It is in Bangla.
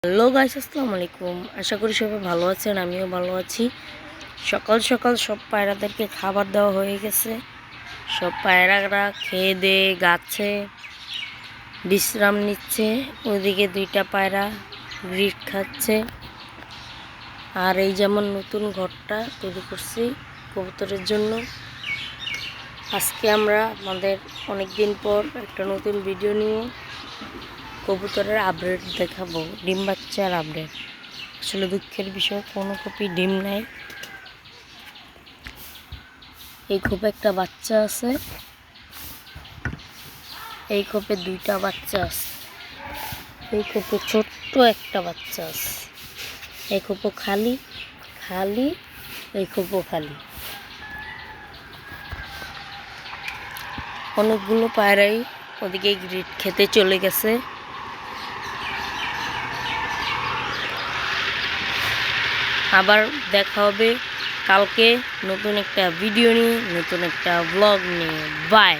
হ্যালো গাইস, আসসালামু আলাইকুম। আশা করি সবাই ভালো আছেন, আমিও ভালো আছি। সকাল সকাল সব পায়রাদেরকে খাবার দেওয়া হয়ে গেছে। সব পায়রারা খেয়ে দিয়ে গাছে বিশ্রাম নিচ্ছে। ওইদিকে দুইটা পায়রা গ্রিট খাচ্ছে। আর এই যেমন নতুন ঘরটা তৈরি করছি কবুতরের জন্য। আজকে আমরা আমাদের অনেক দিন পর একটা নতুন ভিডিও নিয়ে কবুতরের আপডেট দেখাবো, ডিম বাচ্চার আপডেট। আসলে দুঃখের বিষয়, কোনো কপি ডিম নাই। এই খোপে একটা বাচ্চা আছে, এই খোপে দুইটা বাচ্চা আছে, এই খোপে ছোট্ট একটা বাচ্চা আছে। এই খোপও খালি খালি, এই খোপও খালি। অনেকগুলো পায়রাই ওদিকে গ্রিট খেতে চলে গেছে। আবার দেখা হবে কালকে নতুন একটা ভিডিও নিয়ে, নতুন একটা ব্লগ নিয়ে। বাই।